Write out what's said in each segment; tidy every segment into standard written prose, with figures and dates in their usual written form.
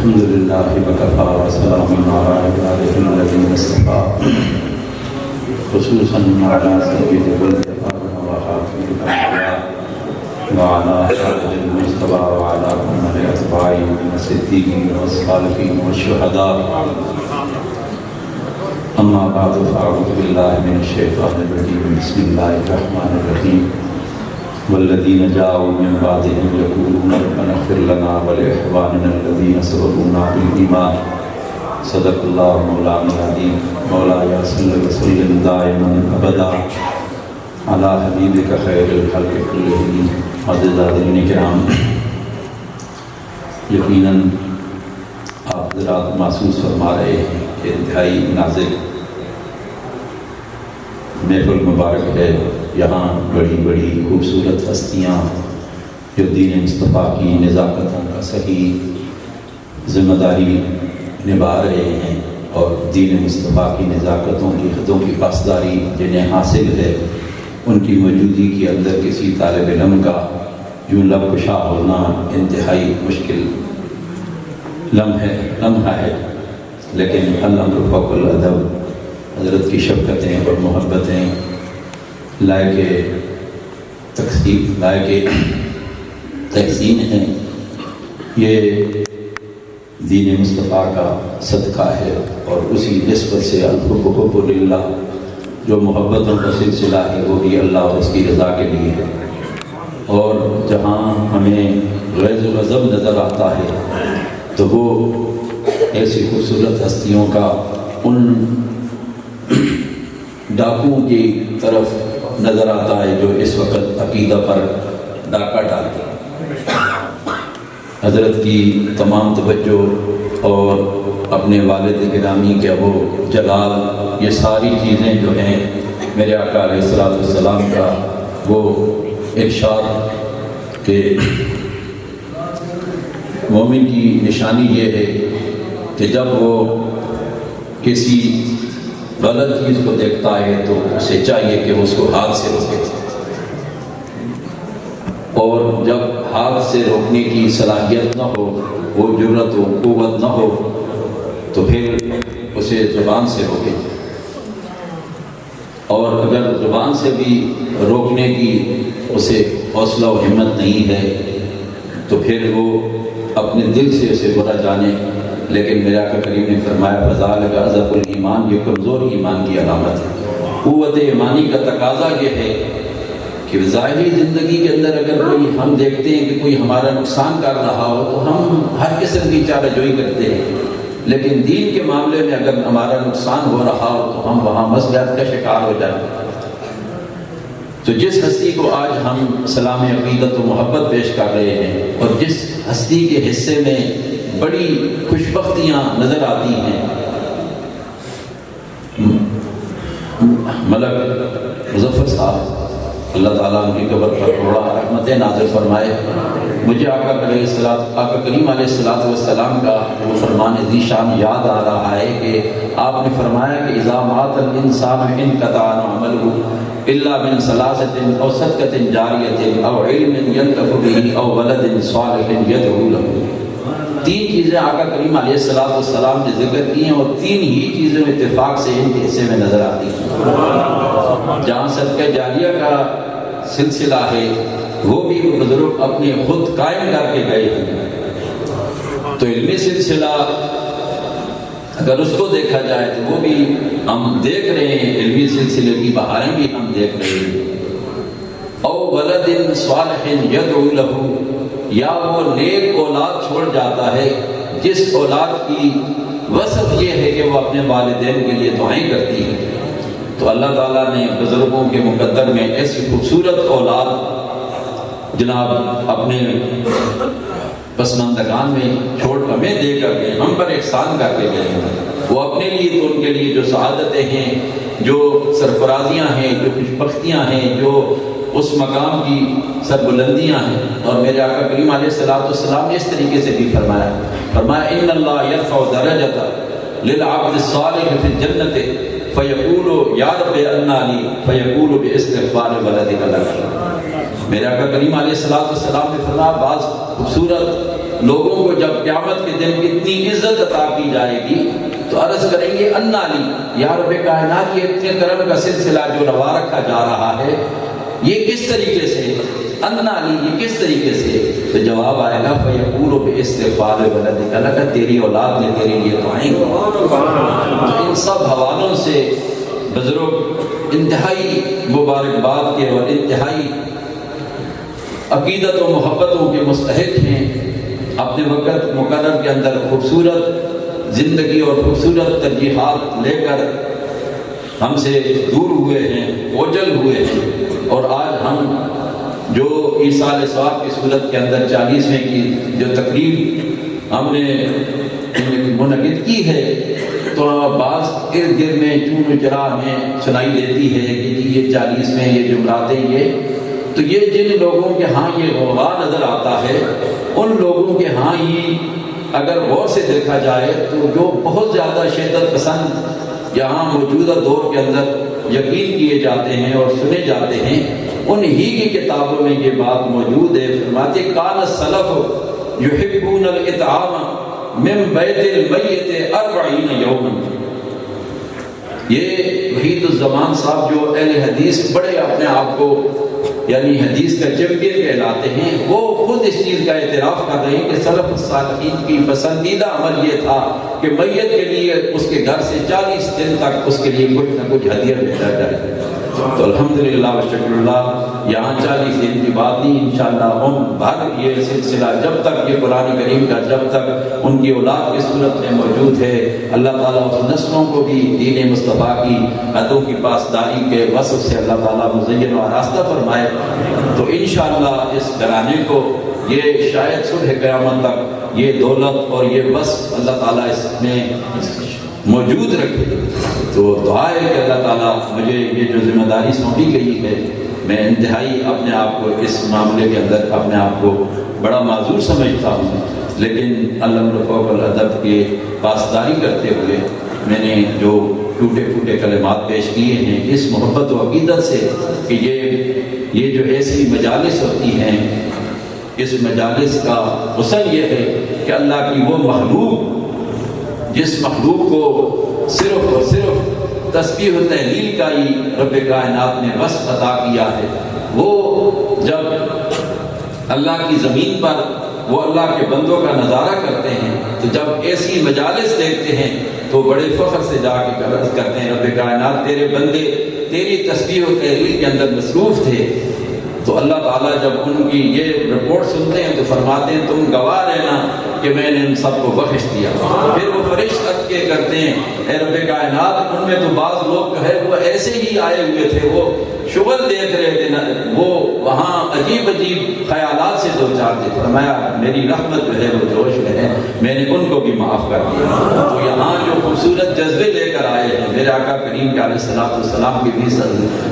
الحمد لله وكفى وسلام على عباده الذين اصطفى خصوصا على سيد ولد آدم وخاتم الأنبياء وعلى آله المجتبى وعلى أمة أتباعه من الصديقين والصالحين والشهداء. أما بعد فأعوذ بالله من الشيطان الرجيم. بسم الله الرحمن الرحيم. والذين جاءوا من بعدهم يقولون ربنا اغفر لنا ولإخواننا الذين سبقونا بالإيمان. صدق الله مولانا العظيم. مولاي صل وسلم دائما أبدا على حبيبك خير الخلق كلهم. عزیزان کرام، یقیناً آپ حضرات محسوس فرما رہے ہیں کہ انتہائی نازک محفل مبارک ہے. یہاں بڑی بڑی خوبصورت ہستیاں جو دین مصطفیٰ کی نزاکتوں کا صحیح ذمہ داری نبھا رہے ہیں اور دین مصطفیٰ کی نزاکتوں کی حدوں کی پاسداری جنہیں حاصل ہے، ان کی موجودگی کے اندر کسی طالب علم کا یوں لب کشا ہونا انتہائی مشکل لمحہ ہے. لیکن الامر فوق الادب، حضرت کی شفقتیں اور محبتیں لائق تحسین ہیں. یہ دین مصطفیٰ کا صدقہ ہے اور اسی نسبت سے الحب حب للہ، جو محبتوں کا سلسلہ ہے وہ بھی اللہ اور اس کی رضا کے لیے ہے. اور جہاں ہمیں غیظ و غضب نظر آتا ہے تو وہ ایسی خوبصورت ہستیوں کا ان ڈاکوؤں کی طرف نظر آتا ہے جو اس وقت عقیدہ پر ڈاکہ ڈالتے ہیں. حضرت کی تمام توجہ اور اپنے والد گرامی کے وہ جلال، یہ ساری چیزیں جو ہیں میرے آقا علیہ السلام کا وہ ارشاد کہ مومن کی نشانی یہ ہے کہ جب وہ کسی غلط چیز کو دیکھتا ہے تو اسے چاہیے کہ اس کو ہاتھ سے روکے، اور جب ہاتھ سے روکنے کی صلاحیت نہ ہو، وہ جرأت و قوت نہ ہو، تو پھر اسے زبان سے روکے. اور اگر زبان سے بھی روکنے کی اسے حوصلہ و ہمت نہیں ہے تو پھر وہ اپنے دل سے اسے برا جانے. لیکن میرے آقا کریم نے فرمایا فذالک اضعف الایمان، یہ کمزور ایمان کی علامت ہے. قوت ایمانی کا تقاضا یہ ہے کہ ظاہری زندگی کے اندر اگر کوئی ہم دیکھتے ہیں کہ کوئی ہمارا نقصان کر رہا ہو تو ہم ہر قسم کی چارہ جوئی کرتے ہیں، لیکن دین کے معاملے میں اگر ہمارا نقصان ہو رہا ہو تو ہم وہاں مصلحت کا شکار ہو جائیں. تو جس ہستی کو آج ہم سلام عقیدت و محبت پیش کر رہے ہیں اور جس ہستی کے حصے میں بڑی خوشبختیاں نظر آتی ہیں، ملک مظفر صاحب اللہ تعالیٰ ان کی قبر پر تھوڑا رحمتیں نازل فرمائے. مجھے آقا کریم علیہ السلام کا وہ فرمان ذیشان یاد آ رہا ہے کہ آپ نے فرمایا کہ اذا مات الانسان انقطع عملہ الا من ثلاثۃ او صدقۃ جاریۃ او علم ينتفع به او ولد صالح يدعو له. تین چیزیں آقا کریم علیہ السلام نے ذکر کی ہیں اور تین ہی چیزیں اتفاق سے ان کے حصے میں نظر آتی ہیں. جہاں صدقہ جاریہ کا سلسلہ ہے وہ بھی بزرگ اپنے خود قائم کر کے گئے ہیں. تو علمی سلسلہ اگر اس کو دیکھا جائے تو وہ بھی ہم دیکھ رہے ہیں، علمی سلسلے کی بہاریں بھی ہم دیکھ رہے ہیں. او ولد صالح یدعو له، یا وہ نیک اولاد چھوڑ جاتا ہے جس اولاد کی وصف یہ ہے کہ وہ اپنے والدین کے لیے دعائیں کرتی ہے. تو اللہ تعالیٰ نے بزرگوں کے مقدر میں ایسی خوبصورت اولاد جناب اپنے پسماندگان میں چھوڑ ہمیں دے کر گئے، ہم پر احسان کر کے گئے ہیں. وہ اپنے لیے تو ان کے لیے جو سعادتیں ہیں، جو سرفرازیاں ہیں، جو خوشبختیاں ہیں، جو اس مقام کی سربلندیاں ہیں. اور میرے آقا کریم علیہ السلام نے اس طریقے سے بھی فرمایا ان اللہ یرفع درجۃ للعبد الصالح فی الجنۃ فیقول یا رب انا لی فیقول باستغفار ولدک لک. میرے آقا کریم علیہ السلام نے فرمایا بعض خوبصورت لوگوں کو جب قیامت کے دن اتنی عزت عطا کی جائے گی تو عرض کریں گے انا لی، یا رب کائنات یہ اتنے کرم کا سلسلہ جو روا رکھا جا رہا ہے یہ کس طریقے سے، انا لی یہ کس طریقے سے؟ تو جواب آئے گا فیقول باستغفار ولدک لک، تیری اولاد نے تیرے لیے دعائیں کی۔ تو ان سب حوالوں سے بزرگ انتہائی مبارکباد کے اور انتہائی عقیدت و محبتوں کے مستحق ہیں، اپنے وقت مقرر کے اندر خوبصورت زندگی اور خوبصورت ترجیحات لے کر ہم سے دور ہوئے ہیں، اوجل ہوئے ہیں، اور آج ہم جو ایصال ثواب کی صورت کے اندر 40ویں کی جو تقریب ہم نے منعقد کی ہے، تو بعض ارد گرد میں چون و چرا میں سنائی دیتی ہے کہ جی یہ 40ویں یہ جمعراتیں یہ، تو یہ جن لوگوں کے ہاں یہ غوغا نظر آتا ہے ان لوگوں کے ہاں ہی اگر غور سے دیکھا جائے تو جو بہت زیادہ شدت پسند یہاں موجودہ دور کے اندر یقین کیے جاتے ہیں اور سنے جاتے ہیں، انہی کی کتابوں میں یہ بات موجود ہے۔ فرماتے کان السلف یحبون الاطعام من بیت المیت 40 یوما۔ یہ وحید الزمان صاحب جو اہل حدیث بڑے اپنے آپ کو یعنی حدیث کا چیمپئن کہلاتے ہیں، وہ خود اس چیز کا اعتراف کر رہے ہیں کہ سلف الصالحین کی پسندیدہ عمل یہ تھا کہ میت کے لیے اس کے گھر سے 40 دن تک اس کے لیے کچھ نہ کچھ ہدیہ بھیجا جائے۔ تو الحمدللہ و شکر اللہ یہاں 40 دن کی بات نہیں، انشاءاللہ ہم بھر یہ سلسلہ جب تک یہ قرآن کریم کا جب تک ان کی اولاد کی صورت میں موجود ہے، اللہ تعالیٰ اس نسلوں کو بھی دین مصطفیٰ کی حدوں کی پاسداری کے وصف سے اللہ تعالیٰ مزین و آراستہ فرمائے۔ تو انشاءاللہ اس گھرانے کو یہ شاید صبح قیامت تک یہ دولت اور یہ وصف اللہ تعالیٰ اس میں موجود رکھے۔ تو دعا ہے کہ اللہ تعالیٰ مجھے یہ جو ذمہ داری سونپی گئی ہے، میں انتہائی اپنے آپ کو اس معاملے کے اندر اپنے آپ کو بڑا معذور سمجھتا ہوں، لیکن علم فوق الادب کے پاسداری کرتے ہوئے میں نے جو ٹوٹے پھوٹے کلمات پیش کیے ہیں اس محبت و عقیدت سے کہ یہ جو ایسی مجالس ہوتی ہیں، اس مجالس کا حسن یہ ہے کہ اللہ کی وہ مخلوق جس مخلوق کو صرف اور صرف تسبیح و تحلیل کا ہی رب کائنات نے وصف عطا کیا ہے، وہ جب اللہ کی زمین پر وہ اللہ کے بندوں کا نظارہ کرتے ہیں تو جب ایسی مجالس دیکھتے ہیں تو بڑے فخر سے جا کے عرض کرتے ہیں رب کائنات تیرے بندے تیری تسبیح و تحلیل کے اندر مصروف تھے۔ تو اللہ تعالیٰ جب ان کی یہ رپورٹ سنتے ہیں تو فرماتے ہیں تم گواہ رہنا کہ میں نے ان سب کو بخش دیا۔ پھر وہ فرشت کے کرتے ہیں اے رب کائنات ان میں تو بعض لوگ ہے وہ ایسے ہی آئے ہوئے تھے، وہ شغل دیکھ رہے تھے، وہ وہاں عجیب عجیب خیالات سے دو چار تھے، فرمایا میری رحمت جو ہے وہ جوش میں ہے، میں نے ان کو بھی معاف کر دیا۔ تو یہاں جو خوبصورت جذبے لے کر آئے ہیں میرے آقا کریم کے علیہ السلام کی بھی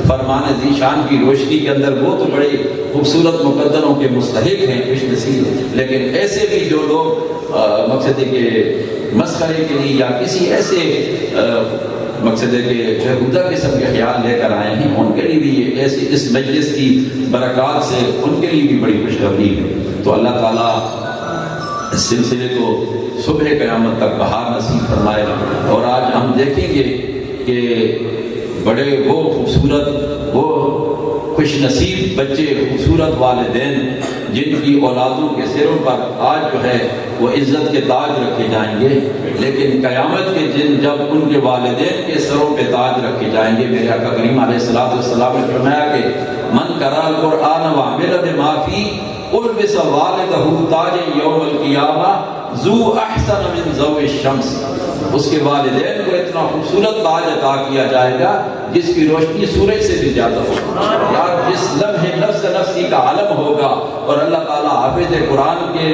فرمان ذیشان کی روشنی کے اندر، وہ تو بڑے خوبصورت مقدروں کے مستحق ہیں، خوش نصیب، لیکن ایسے بھی جو لوگ مقصد ہے کہ مسخرے کے لیے یا کسی ایسے مقصد ہے کہ بےہودہ قسم کے خیال لے کر آئے ہیں، ان کے لیے بھی یہ ایسی اس مجلس کی برکات سے ان کے لیے بھی بڑی خوشخبری ہے۔ تو اللہ تعالیٰ اس سلسلے کو صبح قیامت تک بہار نصیب فرمائے، اور آج ہم دیکھیں گے کہ بڑے وہ خوبصورت وہ خوش نصیب بچے، خوبصورت والدین جن کی اولادوں کے سروں پر آج جو ہے وہ عزت کے تاج رکھے جائیں گے، لیکن قیامت کے دن جب ان کے والدین کے سروں پہ تاج رکھے جائیں گے، میرے آقا کریم علیہ السلام نے فرمایا کہ من قرأ القرآن وعمل بما فیہ البس والدہ تاج یوم القیامہ ذو احسن من ضوء الشمس۔ اس کے والدین کو اتنا خوبصورت تاج عطا کیا جائے گا جس کی روشنی سورج سے بھی زیادہ ہوگا، یا جس لمحے نفس نفسی کا عالم ہوگا، اور اللہ تعالیٰ حافظ قرآن کے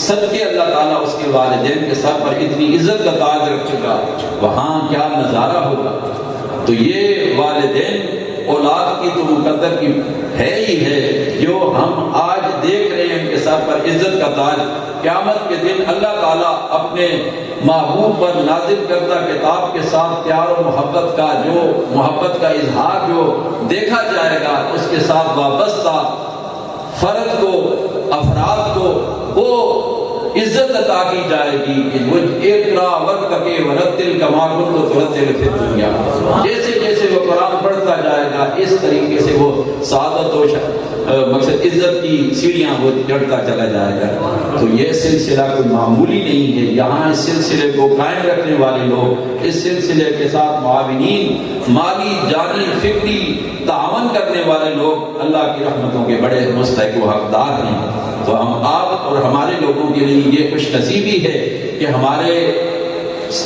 صدقے اللہ تعالیٰ اس کے والدین کے سر پر اتنی عزت کا تاج رکھے گا، وہاں کیا نظارہ ہوگا۔ تو یہ والدین اولاد کی تو مقدر کی ہے ہی ہے، جو ہم آج دیکھ رہے ہیں ان کے سر پر عزت کا تاج، قیامت کے دن اللہ تعالیٰ اپنے محبوب پر نازل کردہ کتاب کے ساتھ پیار و محبت کا جو محبت کا اظہار جو دیکھا جائے گا، اس کے ساتھ وابستہ فرد کو افراد کو وہ عزت عطا کی جائے گی کہ وہ اقرا وقت کے ورتل کما کنت ترتل فی الدنیا، جیسے جیسے وہ قرآن پڑھتا جائے گا اس طریقے سے وہ سعادت و مقصد عزت کی سیڑھیاں وہ چڑھتا چلا جائے گا۔ تو یہ سلسلہ کوئی معمولی نہیں ہے، یہاں اس سلسلے کو قائم رکھنے والے لوگ، اس سلسلے کے ساتھ معاونین، مالی جانی فکری تعاون کرنے والے لوگ اللہ کی رحمتوں کے بڑے مستحق و حقدار ہیں۔ تو ہم آپ اور ہمارے لوگوں کے لیے یہ خوش نصیبی ہے کہ ہمارے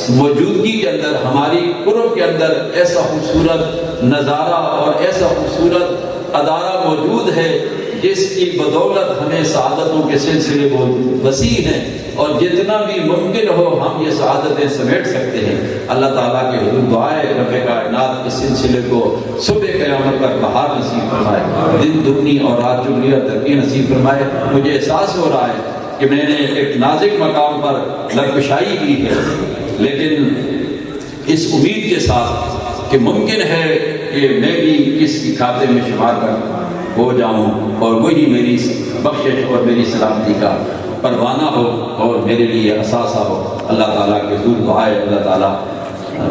موجودگی کے اندر، ہماری قرب کے اندر ایسا خوبصورت نظارہ اور ایسا خوبصورت ادارہ موجود ہے جس کی بدولت ہمیں سعادتوں کے سلسلے بہت وسیع ہیں، اور جتنا بھی ممکن ہو ہم یہ سعادتیں سمیٹ سکتے ہیں۔ اللہ تعالیٰ کے حضور دعائے رب کائنات اس سلسلے کو صبح قیامت تک بہار نصیب فرمائے، دن دگنی اور رات چگنی اور ترقی نصیب فرمائے۔ مجھے احساس ہو رہا ہے کہ میں نے ایک نازک مقام پر لگکشائی کی ہے، لیکن اس امید کے ساتھ کہ ممکن ہے کہ میں بھی کس کی کھاتے میں شمار ہو جاؤں اور وہی میری بخشش اور میری سلامتی کا پروانہ ہو اور میرے لیے اثاثہ ہو۔ اللہ تعالیٰ کے حضور دعائے اللہ تعالیٰ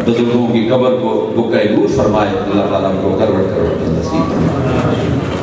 بزرگوں کی قبر کو بقع نور فرمائے، اللہ تعالیٰ کو کروڑ کروڑ نصیب فرمائے۔